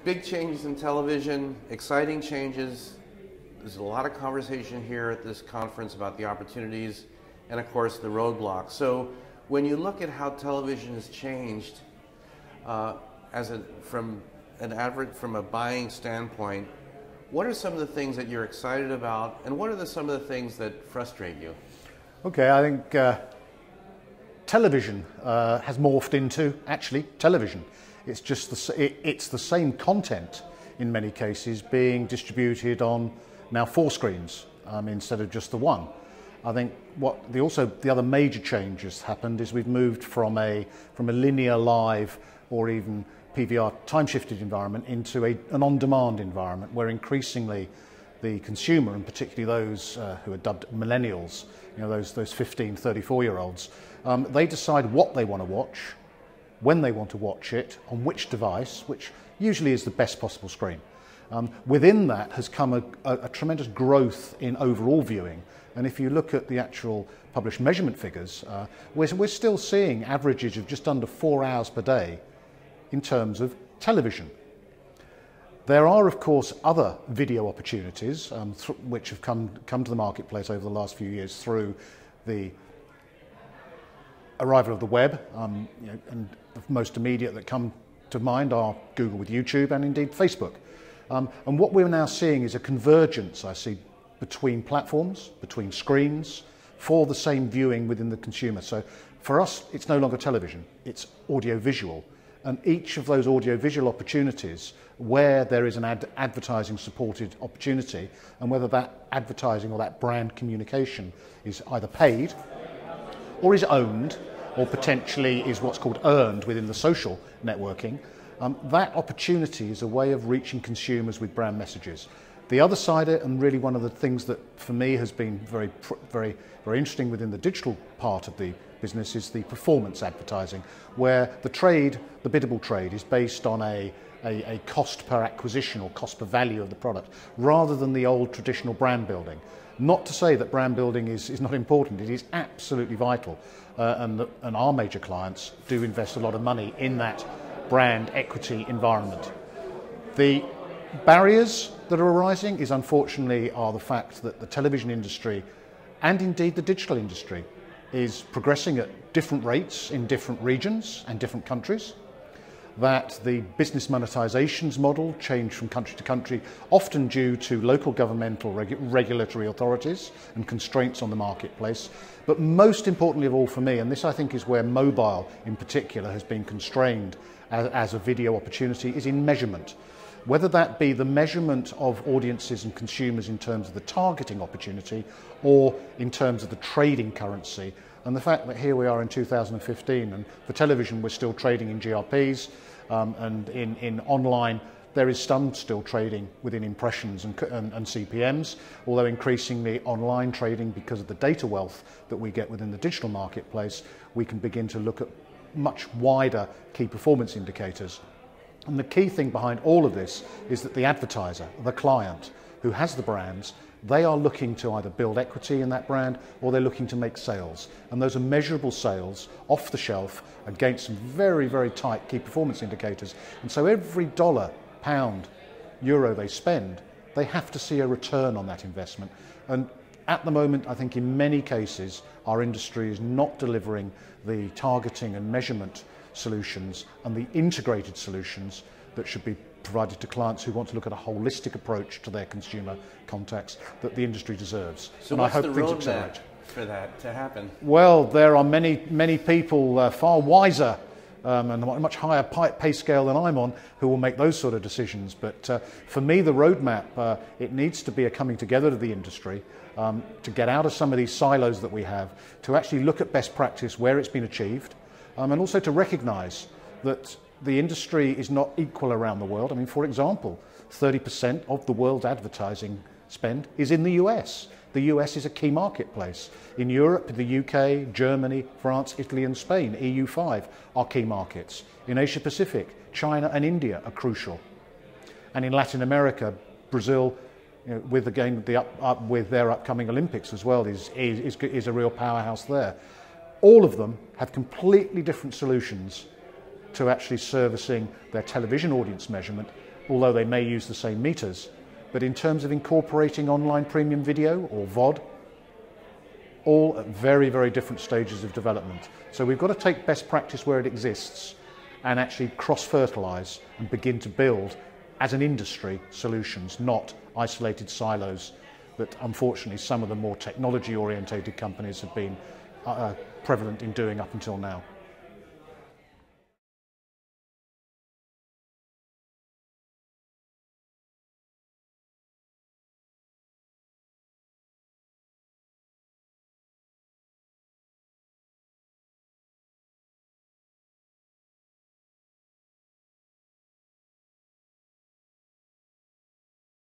big changes in television, exciting changes. There's a lot of conversation here at this conference about the opportunities and, of course, the roadblocks. So when you look at how television has changed from a buying standpoint, what are some of the things that you're excited about, and what are some of the things that frustrate you? Okay, I think television has morphed into actually television. It's just it's the same content in many cases being distributed on now 4 screens instead of just the one. I think the other major change has happened is we've moved from a linear live or even PVR time-shifted environment into an on-demand environment where increasingly the consumer, and particularly those who are dubbed millennials, those 15, 34-year-olds, they decide what they want to watch, when they want to watch it, on which device, which usually is the best possible screen. Within that has come a tremendous growth in overall viewing, and if you look at the actual published measurement figures, we're still seeing averages of just under 4 hours per day in terms of television. There are, of course, other video opportunities which have come to the marketplace over the last few years through the arrival of the web, and the most immediate that come to mind are Google with YouTube and indeed Facebook. And what we're now seeing is a convergence, I see, between platforms, between screens, for the same viewing within the consumer. So for us, it's no longer television, it's audio-visual. And each of those audio-visual opportunities, where there is an advertising-supported opportunity, and whether that advertising or that brand communication is either paid or is owned, or potentially is what's called earned within the social networking, that opportunity is a way of reaching consumers with brand messages. The other side of it, and really one of the things that for me has been very, very, very interesting within the digital part of the business, is the performance advertising, where the biddable trade is based on a cost per acquisition or cost per value of the product, rather than the old traditional brand building. Not to say that brand building is not important, it is absolutely vital, and our major clients do invest a lot of money in that brand equity environment. The barriers that are arising unfortunately are the fact that the television industry, and indeed the digital industry, is progressing at different rates in different regions and different countries, that the business monetizations model change from country to country, often due to local governmental regulatory authorities and constraints on the marketplace. But most importantly of all for me, and this I think is where mobile in particular has been constrained as a video opportunity, is in measurement. Whether that be the measurement of audiences and consumers in terms of the targeting opportunity, or in terms of the trading currency. And the fact that here we are in 2015, and for television we're still trading in GRPs, and in online there is some still trading within impressions and CPMs, although increasingly online trading, because of the data wealth that we get within the digital marketplace, we can begin to look at much wider key performance indicators. And the key thing behind all of this is that the advertiser, the client who has the brands, they are looking to either build equity in that brand, or they're looking to make sales. And those are measurable sales off the shelf against some very, very tight key performance indicators. And so every dollar, pound, euro they spend, they have to see a return on that investment. And at the moment, I think in many cases, our industry is not delivering the targeting and measurement solutions and the integrated solutions that should be provided to clients who want to look at a holistic approach to their consumer contacts that the industry deserves. So what's the roadmap for that to happen? Well, there are many people far wiser and a much higher pay scale than I'm on who will make those sort of decisions. But for me, the roadmap, it needs to be a coming together of the industry to get out of some of these silos that we have, to actually look at best practice where it's been achieved, and also to recognise that the industry is not equal around the world. I mean, for example, 30% of the world's advertising spend is in the US. The US is a key marketplace. In Europe, the UK, Germany, France, Italy and Spain, EU5, are key markets. In Asia Pacific, China and India are crucial. And in Latin America, Brazil, with with their upcoming Olympics as well, is a real powerhouse there. All of them have completely different solutions to actually servicing their television audience measurement, although they may use the same meters. But in terms of incorporating online premium video or VOD, all at very, very different stages of development. So we've got to take best practice where it exists and actually cross-fertilise and begin to build, as an industry, solutions, not isolated silos that unfortunately some of the more technology-orientated companies have been prevalent in doing up until now.